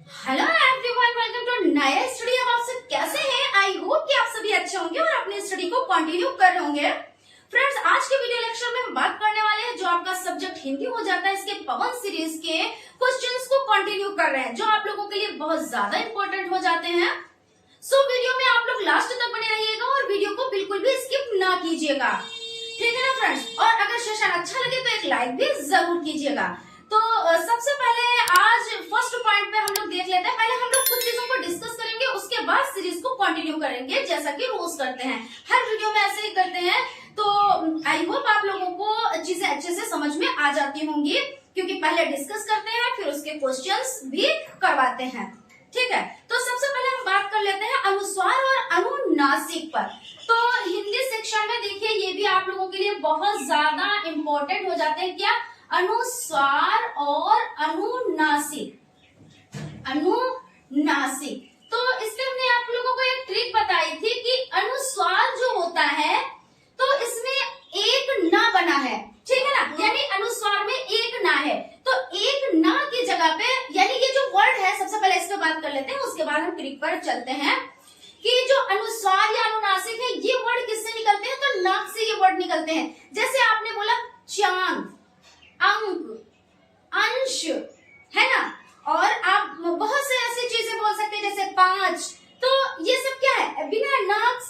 Hello everyone, welcome to नया study. अब आप सब कैसे हैं? आई होप कि आप सभी अच्छे होंगे और अपने स्टडी को कंटिन्यू कर रहे होंगे। फ्रेंड्स, आज के वीडियो लेक्चर में हम बात करने वाले हैं जो आपका सब्जेक्ट हिंदी हो जाता है, इसके पवन सीरीज के क्वेश्चंस को कंटिन्यू कर रहे हैं जो आप लोगों के लिए बहुत ज्यादा इंपॉर्टेंट हो जाते हैं। सो वीडियो में आप लोग लास्ट तक बने रहिएगा और वीडियो को बिल्कुल भी स्किप ना कीजिएगा, ठीक है ना फ्रेंड्स? और अगर सेशन अच्छा लगे तो एक लाइक भी जरूर कीजिएगा। तो सबसे पहले आज फर्स्ट पॉइंट पे हम लोग देख लेते हैं। पहले हम लोग कुछ चीजों को डिस्कस करेंगे, उसके बाद सीरीज को कंटिन्यू करेंगे जैसा कि रोज करते हैं, हर वीडियो में ऐसे ही करते हैं। तो आई होप आप लोगों को चीजें अच्छे से समझ में आ जाती होंगी, क्योंकि पहले डिस्कस करते हैं फिर उसके क्वेश्चंस भी करवाते हैं, ठीक है? तो सबसे पहले हम बात कर लेते हैं अनुस्वार और अनुनासिक पर। तो हिंदी सेक्शन में देखिए, ये भी आप लोगों के लिए बहुत ज्यादा इम्पोर्टेंट हो जाते हैं। क्या? अनुस्वार और अनुनासिक। अनुनासिक तो इसमें हमने आप लोगों को एक ट्रिक बताई थी कि अनुस्वार जो होता है तो इसमें एक ना बना है, ठीक है ना? यानी अनुस्वार में एक ना है, तो एक ना की जगह पे, यानी ये जो वर्ड है, सबसे पहले इस पे बात कर लेते हैं, उसके बाद हम ट्रिक पर चलते हैं कि जो अनुस्वार या अनुनासिक है ये वर्ड किससे निकलते हैं? तो नाक से ये वर्ड निकलते हैं। जैसे आपने बोला चांद, अंक, अंश, है ना? और आप बहुत से ऐसी चीजें बोल सकते हैं जैसे पांच। तो ये सब क्या है? बिना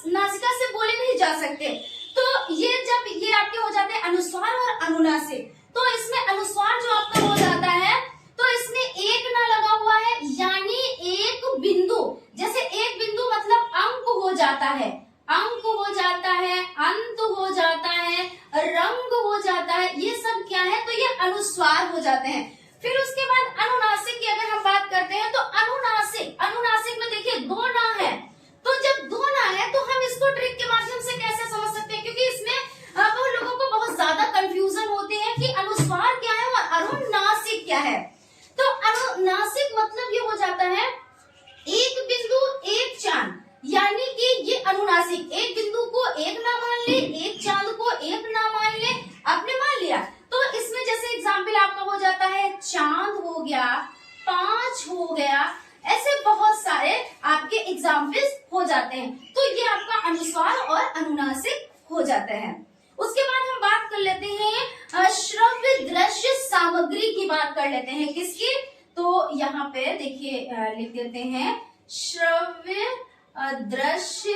नासिका से बोले नहीं जा सकते। तो ये जब ये आपके हो जाते हैं अनुस्वार और अनुनासिक, तो इसमें अनुस्वार जो आपका हो जाता है तो इसमें एक ना लगा हुआ है, यानी एक बिंदु। जैसे एक बिंदु मतलब अंक हो जाता है, अंक हो जाता है, अंत हो जाता है, रंग हो जाता है, ये सब क्या है? तो ये अनुस्वार हो जाते हैं। फिर उसके बाद अनुनासिक की अगर हम बात करते हैं तो अनुनासिक में देखिए दो ना है। तो जब दो ना है तो हम इसको ट्रिक के माध्यम से कैसे समझ सकते हैं? क्योंकि इसमें वो लोगों को बहुत ज्यादा कंफ्यूजन होते हैं कि अनुस्वार क्या है और अनुनासिक क्या है। तो अनुनासिक मतलब ये हो जाता है एक बिंदु एक चांद, यानी कि ये अनुनासिक एक बिंदु को एक ना मान ले, एक चांद को एक ना मान ले, आपने मान लिया। तो इसमें जैसे एग्जाम्पल आपका हो जाता है चांद हो गया, पांच हो गया, ऐसे बहुत सारे आपके एग्जाम्पल्स हो जाते हैं। तो ये आपका अनुस्वार और अनुनासिक हो जाते हैं। उसके बाद हम बात कर लेते हैं श्रव्य दृश्य सामग्री की बात कर लेते हैं। किसकी? तो यहाँ पे देखिए लिख देते हैं श्रव्य दृश्य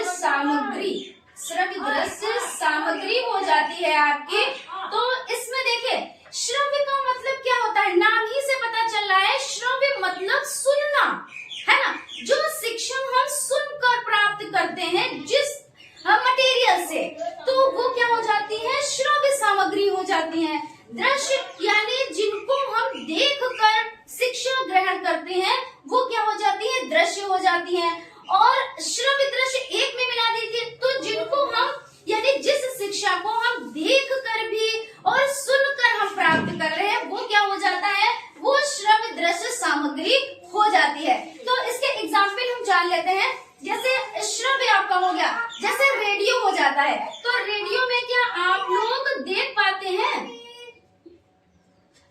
सामग्री। श्रव्य दृश्य सामग्री हो जाती है आपकी। तो इसमें देखिए श्रव्य का मतलब क्या होता है? नाम ही से पता चल रहा है, श्रव्य मतलब सुनना, है ना? जो शिक्षण हम सुनकर प्राप्त करते हैं जिस मटेरियल से, तो वो क्या हो जाती है? श्रव्य सामग्री हो जाती है। दृश्य यानी जिनको हम देख कर शिक्षा ग्रहण करते हैं वो क्या हो जाती है? दृश्य हो जाती है। और श्रव्य दृश्य एक में मिला दीजिए तो जिनको हम, यानी जिस शिक्षा को हम देख कर भी और सुनकर हम प्राप्त कर रहे हैं वो क्या हो जाता है? वो श्रव्य दृश्य सामग्री हो जाती है। तो इसके एग्जाम्पल हम जान लेते हैं। जैसे श्रव्य आपका हो गया, जैसे रेडियो हो जाता है, तो रेडियो में क्या आप लोग देख पाते हैं?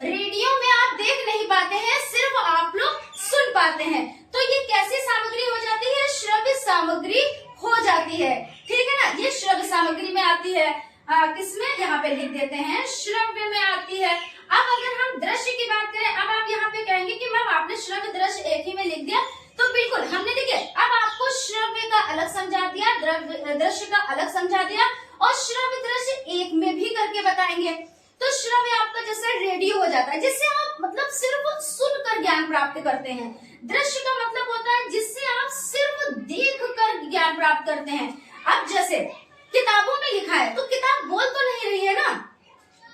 रेडियो में आप देख नहीं पाते हैं, सिर्फ आप लोग सुन पाते हैं। तो ये कैसी सामग्री हो जाती है? श्रव्य सामग्री हो जाती है, ठीक है ना? ये श्रव्य सामग्री में आती है। किसमें? यहाँ पे लिख देते हैं श्रव्य में आती है। अब अगर हम दृश्य की बात करें, अब आप यहाँ पे कहेंगे कि मैम आपने श्रव्य दृश्य एक ही में लिख दिया, तो बिल्कुल हमने देखिए अब आपको श्रव्य का अलग समझा दिया, दृश्य का अलग समझा दिया और श्रव्य दृश्य एक में भी करके बताएंगे। तो श्रव्य आपका जैसे रेडियो हो जाता है, जिससे आप मतलब सिर्फ सुनकर ज्ञान प्राप्त करते हैं। दृश्य का मतलब होता है जिससे आप सिर्फ देख कर ज्ञान प्राप्त करते हैं। अब जैसे किताबों में लिखा है तो किताब बोल तो नहीं रही है ना,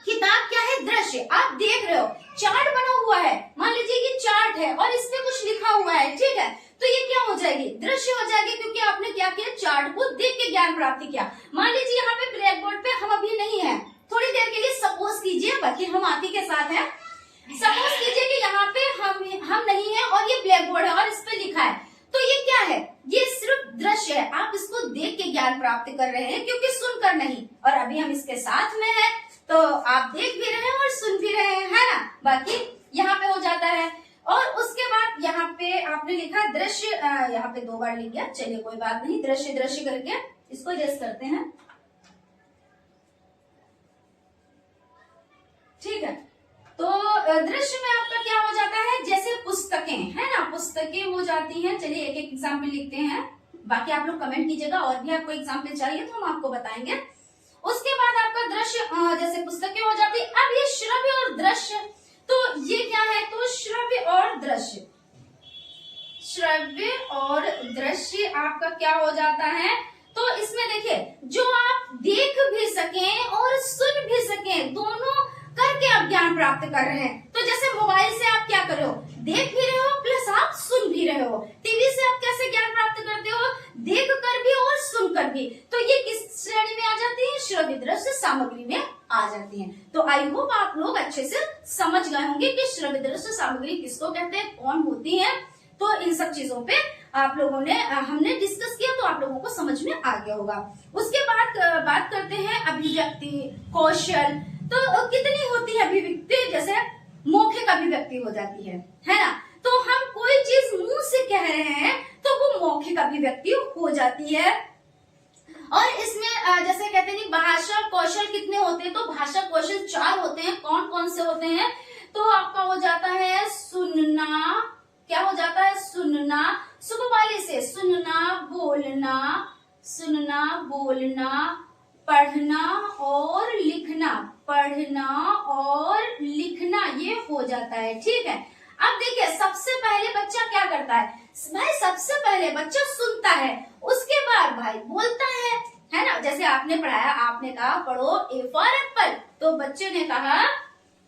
किताब क्या है? दृश्य। आप देख रहे हो, चार्ट बना हुआ है, मान लीजिए कि चार्ट है और इसमें कुछ लिखा हुआ है, ठीक है? तो ये क्या हो जाएगी? दृश्य हो जाएगी, क्योंकि आपने क्या किया? चार्ट को देख के ज्ञान प्राप्ति किया। मान लीजिए यहाँ पे ब्लैक बोर्ड पे हम अभी नहीं है, थोड़ी देर के लिए सपोज कीजिए, बाकी हम आप ही के साथ हैं। सपोज कीजिए कि यहाँ पे हम नहीं है और ये ब्लैक बोर्ड है और इस पे लिखा है, तो ये क्या है? ये सिर्फ दृश्य है, आप इसको देख के ज्ञान प्राप्त कर रहे हैं, क्योंकि सुनकर नहीं। और अभी हम इसके साथ में है तो आप देख भी रहे हैं और सुन भी रहे हैं, है ना? बाकी यहाँ पे हो जाता है आपने लिखा दृश्य, यहाँ पे 2 बार लिख गया, चलिए कोई बात नहीं, दृश्य दृश्य करके इसको इरेज करते हैं। ठीक है, तो दृश्य में आपका क्या हो जाता है, जैसे पुस्तकें है ना, पुस्तकें हो जाती हैं। चलिए एक एक एग्जाम्पल लिखते हैं, बाकी आप लोग कमेंट कीजिएगा, और भी आपको एग्जाम्पल चाहिए तो हम आपको बताएंगे। उसके बाद आपका दृश्य जैसे पुस्तकें हो जाती। अब ये श्रव्य और दृश्य, तो ये क्या है, तो श्रव्य और दृश्य, श्रव्य और दृश्य आपका क्या हो जाता है, तो इसमें देखिए जो आप देख भी सकें और सुन भी सकें, दोनों करके आप ज्ञान प्राप्त कर रहे हैं। तो जैसे मोबाइल से आप क्या कर रहे हो, देख भी रहे हो प्लस आप सुन भी रहे हो। टीवी से आप कैसे ज्ञान प्राप्त करते हो, देख कर भी और सुन कर भी। तो ये किस श्रेणी में आ जाती है, श्रव्य दृश्य सामग्री में आ जाती हैं। तो आई होप आप लोग अच्छे से समझ गए होंगे कि श्रव्य दृश्य सामग्री किसको कहते हैं, कौन होती है। तो इन सब चीजों पे आप लोगों ने हमने डिस्कस किया, तो आप लोगों को समझ में आ गया होगा। उसके बाद बात करते हैं अभिव्यक्ति, कौशल। तो कितनी होती है अभिव्यक्ति, जैसे मौखिक अभिव्यक्ति हो जाती है ना। तो हम कोई चीज मुंह से कह रहे हैं तो वो मौखिक अभिव्यक्ति हो जाती है। और इसमें जैसे कहते हैं भाषा कौशल कितने होते हैं, तो भाषा कौशल 4 होते हैं। कौन कौन से होते हैं, तो आपका हो जाता है सुनना, क्या हो जाता है, सुनना, सुबह से सुनना, बोलना, सुनना बोलना, पढ़ना और लिखना, पढ़ना और लिखना, ये हो जाता है। ठीक है, अब देखिए सबसे पहले बच्चा क्या करता है भाई, सबसे पहले बच्चा सुनता है, उसके बाद भाई बोलता है ना। जैसे आपने पढ़ाया, आपने कहा पढ़ो ए फॉर एप्पल, तो बच्चे ने कहा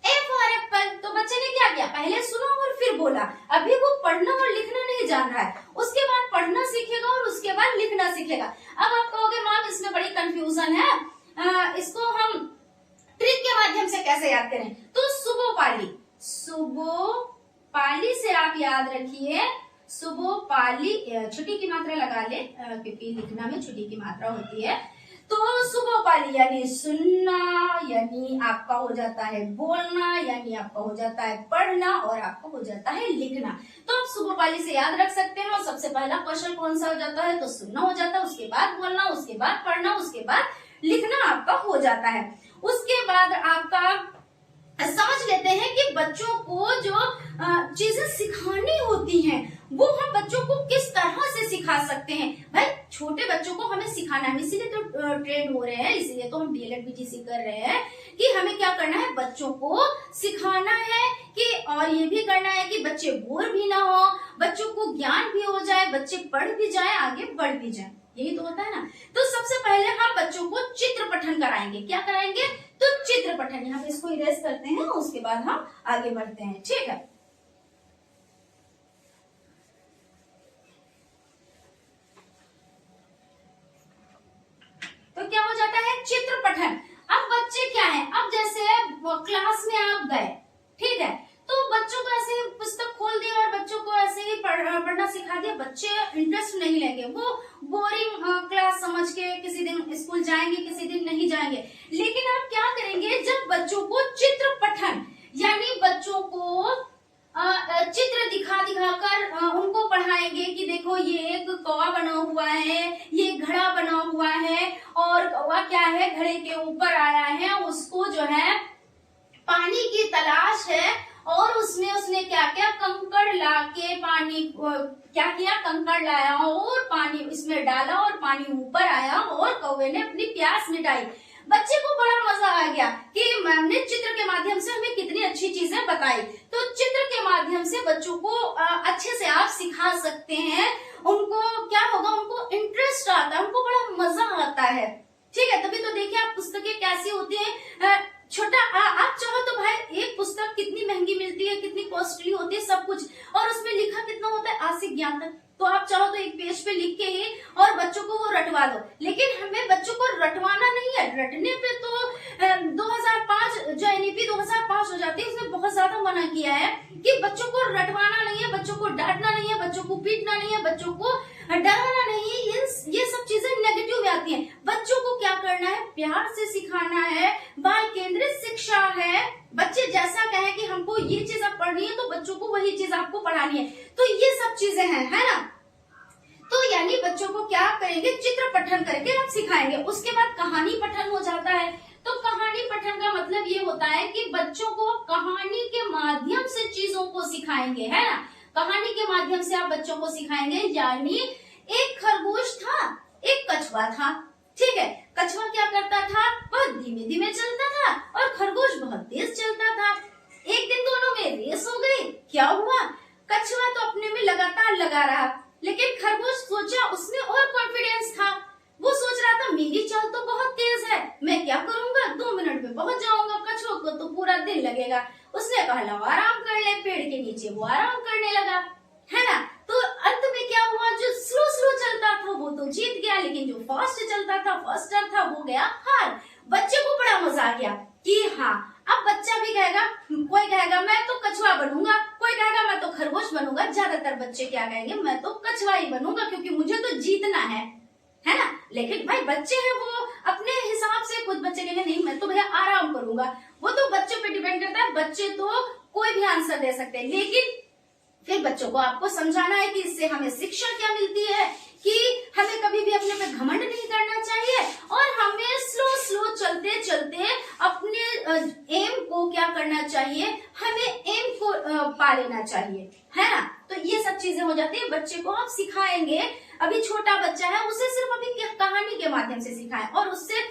ए फॉर एप्पल, तो बच्चे ने क्या किया, पहले सुना और फिर बोला। अभी वो पढ़ना और लिखना नहीं जान रहा है, उसके बाद पढ़ना सीखेगा और उसके बाद लिखना सीखेगा। अब आप कहोगे मैम इसमें बड़ी कंफ्यूजन है, इसको हम ट्रिक के माध्यम से कैसे याद करें, तो सुबोपाली, सुबोपाली से आप याद रखिए। सुबोपाली, छुट्टी की मात्रा लगा ले क्योंकि लिखना में छुट्टी की मात्रा होती है। तो सुबोपाली यानी सुनना, यानी आपका हो जाता है बोलना, यानी आपका हो जाता है पढ़ना, और आपका हो जाता है लिखना। तो आप सुबोपाली से याद रख सकते हैं। और सबसे पहला क्वेश्चन कौन सा हो जाता है, तो सुनना हो जाता है, उसके बाद बोलना, उसके बाद पढ़ना, उसके बाद लिखना आपका हो जाता है। उसके बाद आपका समझ लेते हैं कि बच्चों को जो चीजें सिखानी होती हैं वो हम बच्चों को किस तरह से सिखा सकते हैं। भाई छोटे बच्चों को हमें सिखाना है, इसीलिए तो ट्रेन हो रहे हैं, इसीलिए तो हम डीएलएड बीटीसी कर रहे हैं कि हमें क्या करना है, बच्चों को सिखाना है कि, और ये भी करना है कि बच्चे बोर भी ना हो, बच्चों को ज्ञान भी हो जाए, बच्चे पढ़ भी जाए, आगे बढ़ भी जाए, यही तो होता है ना। तो सबसे पहले हम बच्चों को चित्र पठन कराएंगे। क्या कराएंगे, तो चित्र पठन। यहाँ पे इसको इरेज करते हैं, उसके बाद हम आगे बढ़ते हैं। ठीक है, तो क्या हो जाता है, चित्र पठन। अब बच्चे क्या है, अब जैसे क्लास में आप गए, ठीक है, तो बच्चों को ऐसे पुस्तक खोल दिया और बच्चों को ऐसे ही पढ़ना सिखा दिया, बच्चे इंटरेस्ट नहीं लेंगे, वो बोरिंग क्लास समझ के किसी दिन स्कूल जाएंगे, किसी दिन नहीं जाएंगे। लेकिन आप क्या करेंगे, जब बच्चों को चित्र पठन यानी बच्चों को चित्र दिखा कर उनको पढ़ाएंगे कि देखो ये एक कौवा बना हुआ है, ये घड़ा बना हुआ है, और कौवा क्या है, घड़े के ऊपर आया है, उसको जो है पानी की तलाश है, और उसने क्या क्या कंकड़ लाके पानी क्या किया, कंकड़ लाया और पानी इसमें डाला और पानी ऊपर आया और कौवे ने अपनी प्यास मिटाई। बच्चे को बड़ा मजा आ गया कि मैम ने चित्र के माध्यम से हमें कितनी अच्छी चीजें बताई। तो चित्र के माध्यम से बच्चों को अच्छे से आप सिखा सकते हैं, उनको क्या होगा, उनको इंटरेस्ट आता है, उनको बड़ा मजा आता है। ठीक है, तभी तो देखिए आप पुस्तकें कैसी होती है, छोटा आप चाहो तो भाई एक पुस्तक कितनी महंगी मिलती है, कितनी कॉस्टली होती है, सब कुछ, और उसमें लिखा कितना होता है, आसिक ज्ञान तक। तो आप चाहो तो एक पेज पे लिख के ही और बच्चों को वो रटवा दो। लेकिन हमें बच्चों को रटवाना नहीं है, रटने पे तो 2005 जो एनईपी 2005 हो जाती है, उसने बहुत ज्यादा मना किया है कि बच्चों को रटवाना नहीं है, बच्चों को डांटना नहीं है, बच्चों को पीटना नहीं है, बच्चों को डराना नहीं है। ये सब चीजें नेगेटिव में आती हैं। बच्चों को क्या करना है, प्यार से सिखाना है, बाल केंद्रित शिक्षा है। बच्चे जैसा कहें कि हमको ये चीज अब पढ़नी है तो बच्चों को वही वही चीज आपको पढ़ानी है। तो ये सब चीजें हैं, है ना। तो यानी बच्चों को क्या करेंगे, चित्र पठन करके हम सिखाएंगे। उसके बाद कहानी पठन हो जाता है। तो कहानी पठन का मतलब ये होता है कि बच्चों को कहानी के माध्यम से चीजों को सिखाएंगे, है ना। कहानी के माध्यम से आप बच्चों को सिखाएंगे। यानी एक खरगोश था, एक कछुआ था, ठीक है। कछुआ क्या करता था, बहुत धीमे धीमे चलता था और खरगोश बहुत तेज चलता था। एक दिन दोनों में रेस हो गई। क्या हुआ, कछुआ तो अपने में लगातार लगा रहा, लेकिन खरगोश सोचा, उसमें और कॉन्फिडेंस था। वो सोच रहा था मेरी चाल तो बहुत तेज है, मैं क्या करूंगा, 2 मिनट में पहुंच जाऊंगा, कछुआ को तो पूरा दिन लगेगा। उसने कहा लो आराम कर ले, पेड़ के नीचे वो आराम करने लगा, है ना। तो अंत में क्या हुआ, जो स्लो चलता था वो तो जीत गया, लेकिन जो फास्ट चलता था, फास्टर था, वो गया हार। बच्चे को बड़ा मजा आ गया कि हाँ, अब बच्चा भी कहेगा, कोई कहेगा मैं तो कछुआ बनूंगा, कोई कहेगा मैं तो खरगोश बनूंगा। ज्यादातर बच्चे क्या कहेंगे, मैं तो कछुआ ही बनूंगा क्योंकि मुझे तो जीतना है ना। लेकिन भाई बच्चे हैं, वो अपने हिसाब से, कुछ बच्चे कहेंगे नहीं मैं तो भैया आराम करूंगा। वो तो बच्चों पे डिपेंड करता है, बच्चे तो कोई भी आंसर दे सकते हैं। लेकिन फिर बच्चों को आपको समझाना है कि इससे हमें शिक्षा क्या मिलती है, कि हमें कभी भी अपने पे घमंड नहीं करना चाहिए और हमें स्लो चलते चलते अपने एम को क्या करना चाहिए, हमें एम को पा लेना चाहिए, है ना। तो ये सब चीजें हो जाती है। बच्चे को आप सिखाएंगे, अभी छोटा बच्चा है, उसे सिर्फ अभी कहानी के माध्यम से सिखाएं और उससे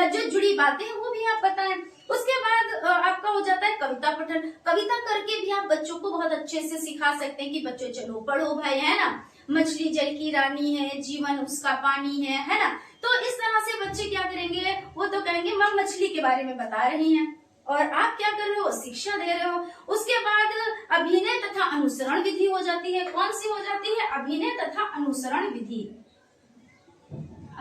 जो जुड़ी बातें हैं वो भी आप बताएं। उसके बाद आपका हो जाता है कविता पठन। कविता करके भी आप बच्चों को बहुत अच्छे से सिखा सकते हैं कि बच्चों चलो पढ़ो भाई, है ना। मछली जल की रानी है, जीवन उसका पानी है ना। तो इस तरह से बच्चे क्या करेंगे, वो तो कहेंगे माँ मछली के बारे में बता रही हैं और आप क्या कर रहे हो, शिक्षा दे रहे हो। उसके बाद अभिनय तथा अनुसरण विधि हो जाती है। कौन सी हो जाती है, अभिनय तथा अनुसरण विधि।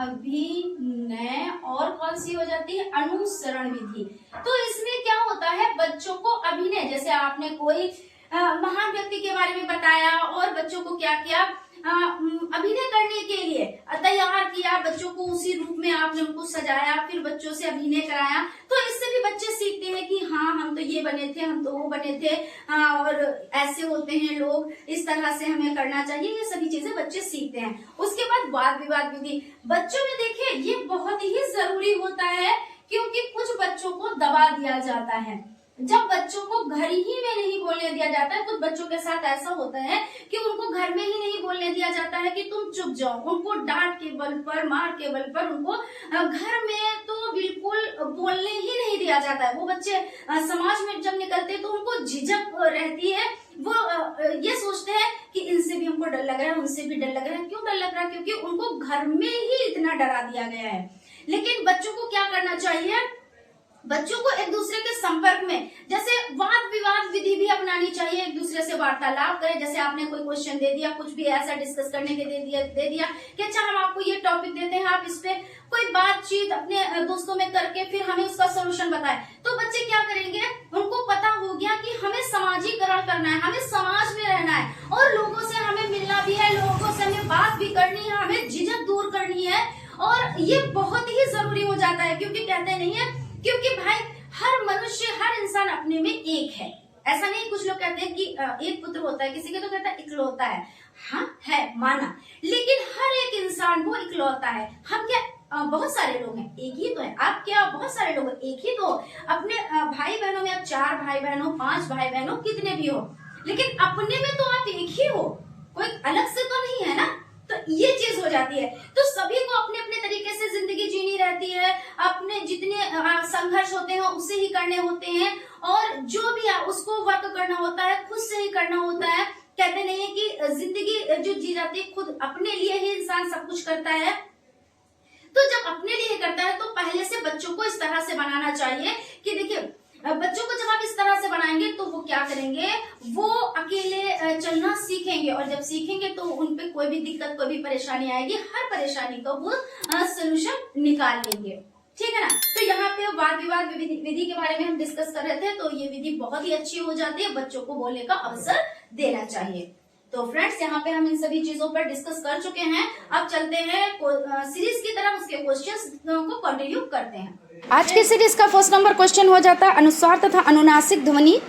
अभिनय और कौन सी हो जाती है, अनुसरण विधि। तो इसमें क्या होता है, बच्चों को अभिनय, जैसे आपने कोई महान व्यक्ति के बारे में बताया और बच्चों को क्या किया, अभिनय करने के लिए तैयार किया, बच्चों को उसी रूप में आपने उनको सजाया, फिर बच्चों से अभिनय कराया। तो इससे भी बच्चे सीखते हैं कि हाँ हम तो ये बने थे, हम तो वो बने थे, और ऐसे होते हैं लोग, इस तरह से हमें करना चाहिए। ये सभी चीजें बच्चे सीखते हैं। उसके बाद वाद विवाद विधि। बच्चों में देखिए ये बहुत ही जरूरी होता है, क्योंकि कुछ बच्चों को दबा दिया जाता है। जब बच्चों को घर ही में नहीं बोलने दिया जाता है, कुछ बच्चों के साथ ऐसा होता है कि उनको घर में ही नहीं बोलने दिया जाता है कि तुम चुप जाओ। उनको डांट के बल पर, मार के बल पर उनको घर में तो बिल्कुल बोलने ही नहीं दिया जाता है। वो बच्चे समाज में जब निकलते हैं तो उनको झिझक रहती है। वो ये सोचते हैं कि इनसे भी हमको डर लग रहा है, उनसे भी डर लग रहा है। क्यों डर लग रहा है, क्योंकि उनको घर में ही इतना डरा दिया गया है। लेकिन बच्चों को क्या करना चाहिए, बच्चों को एक दूसरे के संपर्क में, जैसे वाद विवाद विधि भी अपनानी चाहिए, एक दूसरे से वार्तालाप करें। जैसे आपने कोई क्वेश्चन दे दिया, कुछ भी ऐसा डिस्कस करने के दे दिया कि अच्छा हम आपको ये टॉपिक देते हैं, आप इस पे कोई बातचीत अपने दोस्तों में करके फिर हमें उसका सोल्यूशन बताएं। तो बच्चे क्या करेंगे, उनको पता हो गया कि हमें समाजीकरण करना है, हमें समाज में रहना है और लोगों से हमें मिलना भी है, लोगों से हमें बात भी करनी है, हमें झिझक दूर करनी है। और ये बहुत ही जरूरी हो जाता है, क्योंकि कहते नहीं है, क्योंकि भाई हर मनुष्य, हर इंसान अपने में एक है। ऐसा नहीं, कुछ लोग कहते हैं कि एक पुत्र होता है, किसी के तो कहता है इकलौता है। हाँ है, माना, लेकिन हर एक इंसान वो इकलौता है। हम क्या बहुत सारे लोग हैं, एक ही तो है। आप क्या बहुत सारे लोग हैं, एक ही तो। अपने भाई बहनों में आप 4 भाई बहनों, 5 भाई बहनों, कितने भी हो, लेकिन अपने में तो आप एक ही हो, कोई अलग से तो नहीं है ना। तो ये चीज हो जाती है। तो सभी को अपने अपने तरीके से जिंदगी जीनी रहती है, अपने जितने संघर्ष होते हैं उसे ही करने होते हैं, और जो भी है उसको वर्क करना होता है, खुद से ही करना होता है। कहते नहीं है कि जिंदगी जो जी जाती है खुद अपने लिए ही इंसान सब कुछ करता है। तो जब अपने लिए करता है तो पहले से बच्चों को इस तरह से बनाना चाहिए कि देखिए, बच्चों को जब आप इस तरह से बनाएंगे तो वो क्या करेंगे, वो अकेले चलना सीखेंगे, और जब सीखेंगे तो उनपे कोई भी दिक्कत, कोई भी परेशानी आएगी, हर परेशानी का वो सोल्यूशन निकाल लेंगे। ठीक है ना। तो यहाँ पे वाद विवाद विधि के बारे में हम डिस्कस कर रहे थे। तो ये विधि बहुत ही अच्छी हो जाती है, बच्चों को बोलने का अवसर देना चाहिए। तो फ्रेंड्स, यहाँ पे हम इन सभी चीजों पर डिस्कस कर चुके हैं। अब चलते हैं सीरीज की तरफ, उसके क्वेश्चंस को कंटिन्यू करते हैं। आज के सीरीज का फर्स्ट नंबर क्वेश्चन हो जाता है अनुस्वार तथा अनुनासिक ध्वनि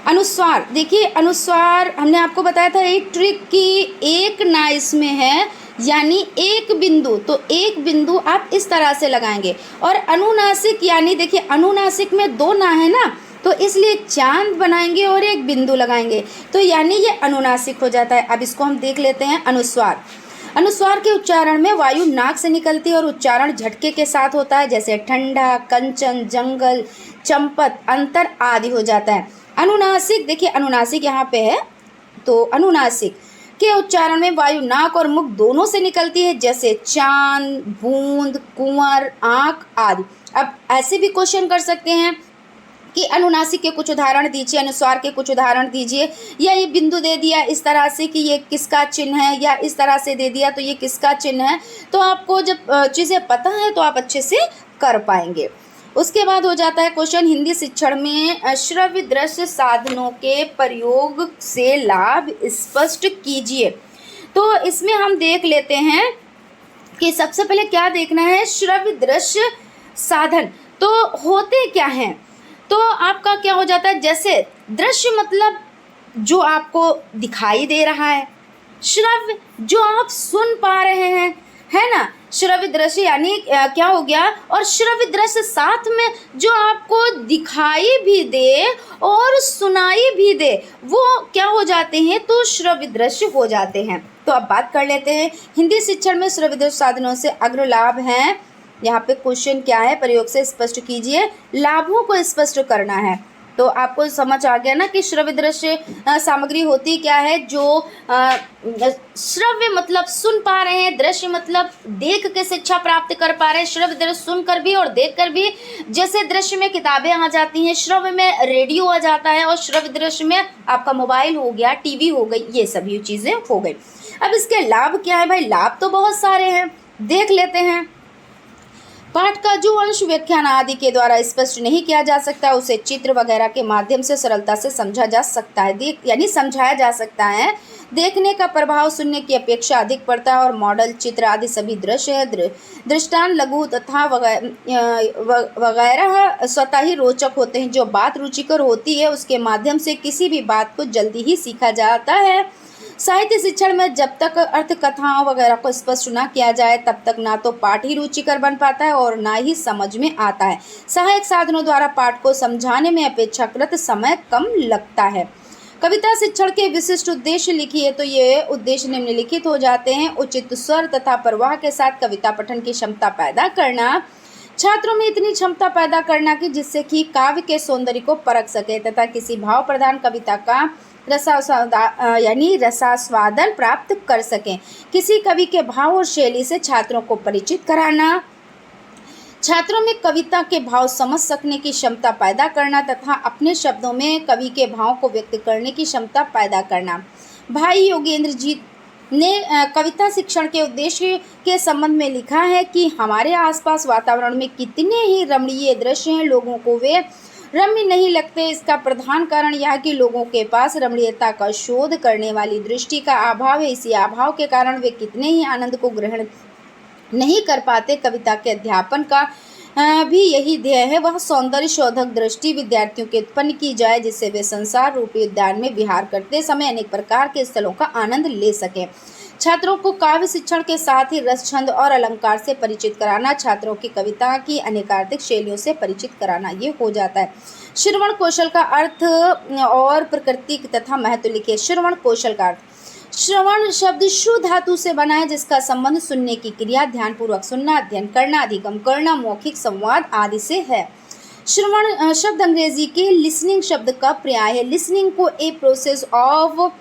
अनुस्वार, देखिए अनुस्वार हमने आपको बताया था एक ट्रिक की एक ना इसमें है, यानी एक बिंदु, तो एक बिंदु आप इस तरह से लगाएंगे। और अनुनासिक यानी देखिए अनुनासिक में दो ना है ना, तो इसलिए चांद बनाएंगे और एक बिंदु लगाएंगे, तो यानी ये अनुनासिक हो जाता है। अब इसको हम देख लेते हैं अनुस्वार। अनुस्वार के उच्चारण में वायु नाक से निकलती है और उच्चारण झटके के साथ होता है, जैसे ठंडा, कंचन, जंगल, चंपत, अंतर आदि हो जाता है। अनुनासिक, देखिए अनुनासिक यहाँ पे है, तो अनुनासिक के उच्चारण में वायु नाक और मुख दोनों से निकलती है, जैसे चांद, बूंद, कुंवर, आंख आदि। अब ऐसे भी क्वेश्चन कर सकते हैं कि अनुनासिक के कुछ उदाहरण दीजिए, अनुस्वार के कुछ उदाहरण दीजिए, या ये बिंदु दे दिया इस तरह से कि ये किसका चिन्ह है, या इस तरह से दे दिया तो ये किसका चिन्ह है। तो आपको जब चीज़ें पता है तो आप अच्छे से कर पाएंगे। उसके बाद हो जाता है क्वेश्चन, हिंदी शिक्षण में श्रव्य दृश्य साधनों के प्रयोग से लाभ स्पष्ट कीजिए। तो इसमें हम देख लेते हैं कि सबसे पहले क्या देखना है, श्रव्य दृश्य साधन तो होते क्या हैं। तो आपका क्या हो जाता है, जैसे दृश्य मतलब जो आपको दिखाई दे रहा है, श्रव्य जो आप सुन पा रहे हैं, है ना, श्रव्य दृश्य यानी क्या हो गया, और श्रव्य दृश्य साथ में जो आपको दिखाई भी दे और सुनाई भी दे, वो क्या हो जाते हैं, तो श्रव्य दृश्य हो जाते हैं। तो अब बात कर लेते हैं हिंदी शिक्षण में श्रव्य दृश्य साधनों से अग्र लाभ हैं। यहाँ पे क्वेश्चन क्या है, प्रयोग से स्पष्ट कीजिए, लाभों को स्पष्ट करना है। तो आपको समझ आ गया ना कि श्रव्य दृश्य सामग्री होती क्या है, जो श्रव्य मतलब सुन पा रहे हैं, दृश्य मतलब देख के शिक्षा प्राप्त कर पा रहे हैं, श्रव्य दृश्य सुनकर भी और देखकर भी। जैसे दृश्य में किताबें आ जाती हैं, श्रव्य में रेडियो आ जाता है, और श्रव्य दृश्य में आपका मोबाइल हो गया, टीवी हो गई, ये सभी चीज़ें हो गई। अब इसके लाभ क्या है भाई, लाभ तो बहुत सारे हैं, देख लेते हैं। पाठ का जो अंश व्याख्यान आदि के द्वारा स्पष्ट नहीं किया जा सकता, उसे चित्र वगैरह के माध्यम से सरलता से समझा जा सकता है, यानी समझाया जा सकता है। देखने का प्रभाव सुनने की अपेक्षा अधिक पड़ता है, और मॉडल, चित्र आदि सभी दृश्य, दृष्टांत, लघु तथा वगैरह स्वतः ही रोचक होते हैं। जो बात रुचिकर होती है उसके माध्यम से किसी भी बात को जल्दी ही सीखा जाता है। साहित्य शिक्षण में जब तक अर्थ कथाओं वगैरह को स्पष्ट ना किया जाए तब तक ना तो पाठ ही रुचिकर बन पाता है और ना ही समझ में आता है। सहायक साधनों द्वारा पाठ को समझाने में अपेक्षाकृत समय कम लगता है। कविता शिक्षण के विशिष्ट उद्देश्य लिखिए, तो ये उद्देश्य निम्नलिखित हो जाते हैं। उचित स्वर तथा प्रवाह के साथ कविता पठन की क्षमता पैदा करना, छात्रों में इतनी क्षमता पैदा करना कि जिससे कि काव्य के सौंदर्य को परख सके तथा किसी भाव प्रधान कविता का रसास्वादन प्राप्त कर सकें। किसी कवि के भाव और शैली से छात्रों को परिचित कराना, छात्रों में कविता के भाव समझ सकने की क्षमता पैदा करना तथा अपने शब्दों में कवि के भाव को व्यक्त करने की क्षमता पैदा करना। भाई योगेंद्र जी ने कविता शिक्षण के उद्देश्य के संबंध में लिखा है कि हमारे आसपास वातावरण में कितने ही रमणीय दृश्य हैं, लोगों को वे रम्य नहीं लगते। इसका प्रधान कारण यह कि लोगों के पास रमणीयता का शोध करने वाली दृष्टि का अभाव है। इसी अभाव के कारण वे कितने ही आनंद को ग्रहण नहीं कर पाते। कविता के अध्यापन का भी यही ध्येय है, वह सौंदर्य शोधक दृष्टि विद्यार्थियों की उत्पन्न की जाए, जिससे वे संसार रूपी उद्यान में विहार करते समय अनेक प्रकार के स्थलों का आनंद ले सकें। छात्रों को काव्य शिक्षण के साथ ही रस, छंद और अलंकार से परिचित कराना, छात्रों की कविता की अनेकार्थिक शैलियों से परिचित कराना, ये हो जाता है। श्रवण कौशल का अर्थ और प्रकृति तथा महत्व लिखिए। श्रवण कौशल का अर्थ, श्रवण शब्द शु धातु से बना है, जिसका संबंध सुनने की क्रिया, ध्यानपूर्वक सुनना, अध्ययन करना, अधिगम करना, मौखिक संवाद आदि से है। श्रवण शब्द अंग्रेजी के लिसनिंग शब्द का पर्याय है। लिसनिंग को ए प्रोसेस ऑफ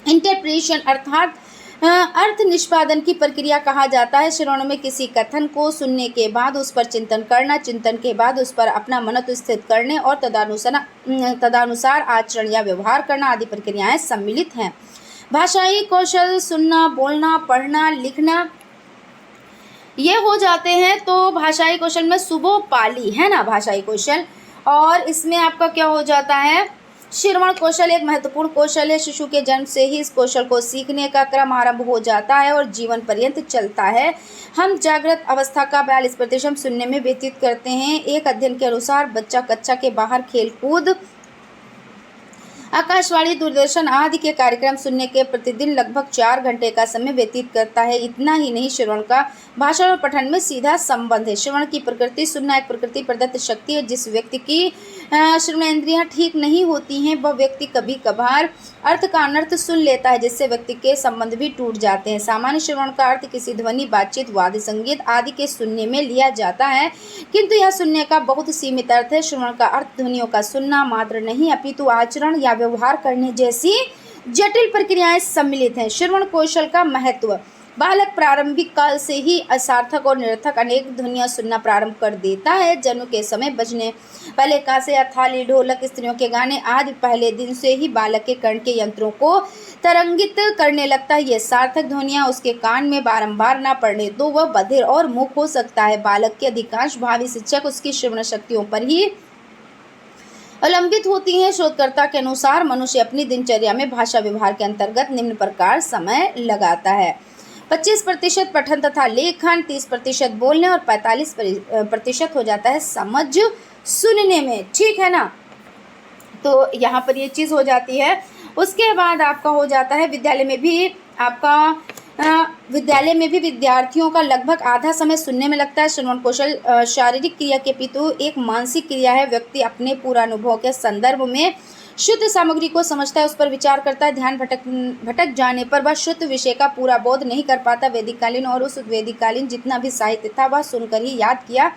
इंटरप्रिटेशन अर्थात अर्थ निष्पादन की प्रक्रिया कहा जाता है। श्रवण में किसी कथन को सुनने के बाद उस पर चिंतन करना, चिंतन के बाद उस पर अपना मनोत स्थित करने और तदनुसार आचरण या व्यवहार करना आदि प्रक्रियाएं सम्मिलित हैं। भाषाई कौशल, सुनना, बोलना, पढ़ना, लिखना, ये हो जाते हैं। तो भाषाई कौशल में सुबो पाली है ना भाषाई कौशल, और इसमें आपका क्या हो जाता है, श्रवण कौशल एक महत्वपूर्ण कौशल है। शिशु के जन्म से ही इस कौशल को सीखने का क्रम आरंभ हो जाता है और जीवन पर्यंत चलता है। हम जागृत अवस्था का 42% सुनने में व्यतीत करते हैं। एक अध्ययन के अनुसार बच्चा कक्षा के बाहर खेलकूद आकाशवाणी, दूरदर्शन आदि के कार्यक्रम सुनने के प्रतिदिन लगभग 4 घंटे का समय व्यतीत करता है। इतना ही नहीं, श्रवण का भाषण और पठन में सीधा संबंध है। श्रवण की प्रकृति, सुनना एक प्रकृति प्रदत्त शक्ति है। जिस व्यक्ति की श्रवणेंद्रियां ठीक नहीं होती हैं, वह व्यक्ति कभी कभार अर्थ का अनर्थ सुन लेता है, जिससे व्यक्ति के संबंध भी टूट जाते हैं। सामान्य श्रवण का अर्थ किसी ध्वनि, बातचीत, वाद्य संगीत आदि के सुनने में लिया जाता है, किंतु यह सुनने का बहुत सीमित अर्थ है। श्रवण का अर्थ ध्वनियों का सुनना मात्र नहीं, अपितु आचरण या व्यवहार करने जैसी जटिल प्रक्रियाएं सम्मिलित हैं। श्रवण कौशल का महत्व। बालक प्रारंभिक काल से ही असार्थक और निरर्थक अनेक ध्वनियां सुनना प्रारंभ कर देता है। जन्म के समय बजने पहले कासे या थाली, ढोलक, स्त्रियों के गाने आदि पहले दिन से ही बालक के कर्ण के यंत्रों को तरंगित करने लगता है। ये सार्थक ध्वनियां उसके कान में बारंबार न पड़ने तो वह बधिर और मूक हो सकता है। बालक के अधिकांश भावी शिक्षक उसकी श्रवण शक्तियों पर ही अवलंबित होती हैं। शोधकर्ता के अनुसार मनुष्य अपनी दिनचर्या में भाषा व्यवहार के अंतर्गत निम्न प्रकार समय लगाता है: 25% पठन तथा लेखन, 30% बोलने और 45% हो जाता है समझ सुनने में। ठीक है ना, तो यहाँ पर ये चीज़ हो जाती है। उसके बाद आपका हो जाता है विद्यालय में भी विद्यार्थियों का लगभग आधा समय सुनने में लगता है। श्रवण कौशल शारीरिक क्रिया के पितु एक मानसिक क्रिया है। व्यक्ति अपने पूर्वानुभव के संदर्भ में शुद्ध सामग्री को समझता है, उस पर विचार करता है। ध्यान भटक जाने पर वह शुद्ध विषय का पूरा बोध नहीं कर पाता। वैदिककालीन और उस वैदिककालीन जितना भी साहित्य था वह सुनकर ही याद किया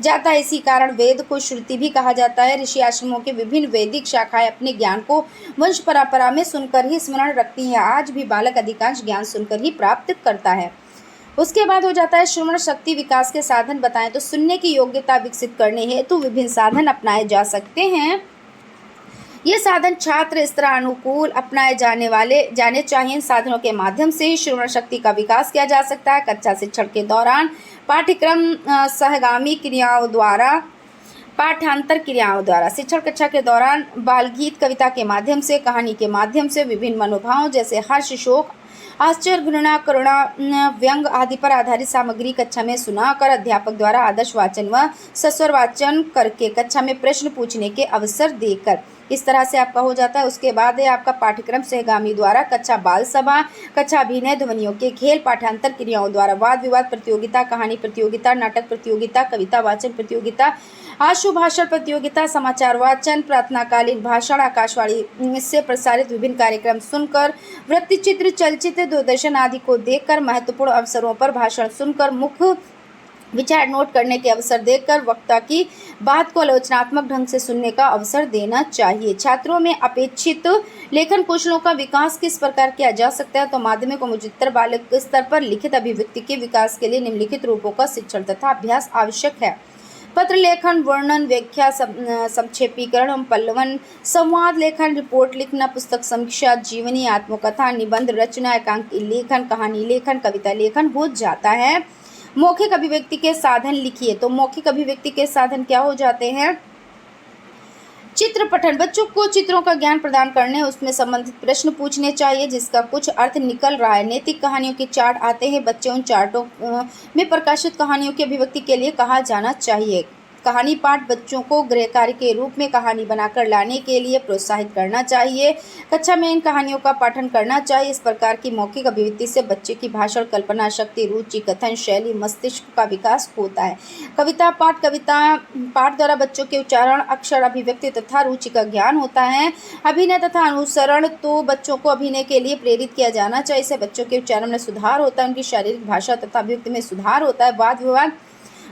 जाता है। इसी कारण वेद को श्रुति भी कहा जाता है। ऋषि आश्रमों के विभिन्न वैदिक शाखाएं अपने ज्ञान को वंश परंपरा में सुनकर ही स्मरण रखती हैं। आज भी बालक अधिकांश ज्ञान सुनकर ही प्राप्त करता है। उसके बाद हो जाता है श्रवण शक्ति विकास के साधन बताएं। तो सुनने की योग्यता विकसित करने हेतु विभिन्न साधन अपनाए जा सकते हैं। ये साधन छात्र स्तर अनुकूल अपनाए जाने चाहिए। इन साधनों के माध्यम से श्रवण शक्ति का विकास किया जा सकता है। कक्षा शिक्षण के दौरान पाठ्यक्रम सहगामी क्रियाओं द्वारा, पाठांतर क्रियाओं द्वारा, शिक्षण कक्षा के दौरान बाल गीत, कविता के माध्यम से, कहानी के माध्यम से विभिन्न मनोभावों जैसे हर्ष, शोक, आश्चर्य, घृणा, करुणा, व्यंग आदि पर आधारित सामग्री कक्षा में सुनाकर अध्यापक द्वारा आदर्श वाचन व सस्वर वाचन करके कक्षा में प्रश्न पूछने के अवसर देकर, इस तरह से आपका हो जाता है। उसके बाद है आपका पाठ्यक्रम सहगामी द्वारा कक्षा बाल सभा, कक्षा अभिनय, ध्वनियों के खेल, पाठांतर क्रियाओं द्वारा वाद विवाद प्रतियोगिता, कहानी प्रतियोगिता, नाटक प्रतियोगिता, कविता वाचन प्रतियोगिता, आशु भाषण प्रतियोगिता, समाचार वाचन, प्रार्थनाकालीन भाषण, आकाशवाणी से प्रसारित विभिन्न कार्यक्रम सुनकर, वृत्ति चित्र, चलचित्र, दूरदर्शन आदि को देखकर, महत्वपूर्ण अवसरों पर भाषण सुनकर, मुख्य विचार नोट करने के अवसर देकर, वक्ता की बात को आलोचनात्मक ढंग से सुनने का अवसर देना चाहिए। छात्रों में अपेक्षित लेखन कौशलों का विकास किस प्रकार किया जा सकता है? तो माध्यमिक और उच्चतर बालक स्तर पर लिखित अभिव्यक्ति के विकास के लिए निम्नलिखित रूपों का शिक्षण तथा अभ्यास आवश्यक है: पत्र लेखन, वर्णन, व्याख्या, संक्षेपीकरण, पल्लवन, संवाद लेखन, रिपोर्ट लिखना, पुस्तक समीक्षा, जीवनी, आत्मकथा, निबंध रचना, एकांकी लेखन, कहानी लेखन, कविता लेखन हो जाता है। मौखिक अभिव्यक्ति के साधन लिखिए। तो मौखिक अभिव्यक्ति के साधन क्या हो जाते हैं? चित्र पठन, बच्चों को चित्रों का ज्ञान प्रदान करने, उसमें संबंधित प्रश्न पूछने चाहिए जिसका कुछ अर्थ निकल रहा है। नैतिक कहानियों के चार्ट आते हैं, बच्चे उन चार्टों में प्रकाशित कहानियों की अभिव्यक्ति के लिए कहा जाना चाहिए। कहानी पाठ, बच्चों को गृह कार्य के रूप में कहानी बनाकर लाने के लिए प्रोत्साहित करना चाहिए। कक्षा में इन कहानियों का पाठन करना चाहिए। इस प्रकार की मौखिक अभिव्यक्ति से बच्चे की भाषण, कल्पना शक्ति, रुचि, कथन शैली, मस्तिष्क का विकास होता है। कविता पाठ द्वारा बच्चों के उच्चारण, अक्षर, अभिव्यक्ति तथा रुचि का ज्ञान होता है। अभिनय तथा अनुसरण, तो बच्चों को अभिनय के लिए प्रेरित किया जाना चाहिए। इससे बच्चों के उच्चारण में सुधार होता है, उनकी शारीरिक भाषा तथा अभिव्यक्ति में सुधार होता है।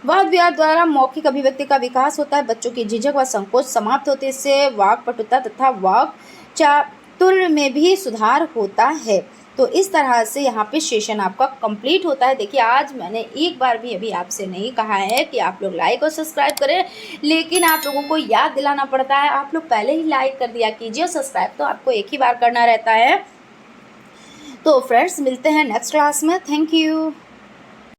वाद विवाद द्वारा मौखिक अभिव्यक्ति का विकास होता है। बच्चों की झिझक व संकोच समाप्त होते हैं। इससे वाक्पटुता तथा वाक् चातुर्य में भी सुधार होता है। तो इस तरह से यहाँ पे सेशन आपका कंप्लीट होता है। देखिए, आज मैंने एक बार भी अभी आपसे नहीं कहा है कि आप लोग लाइक और सब्सक्राइब करें, लेकिन आप लोगों को याद दिलाना पड़ता है। आप लोग पहले ही लाइक कर दिया कीजिए और सब्सक्राइब तो आपको एक ही बार करना रहता है। तो फ्रेंड्स, मिलते हैं नेक्स्ट क्लास में। Thank you.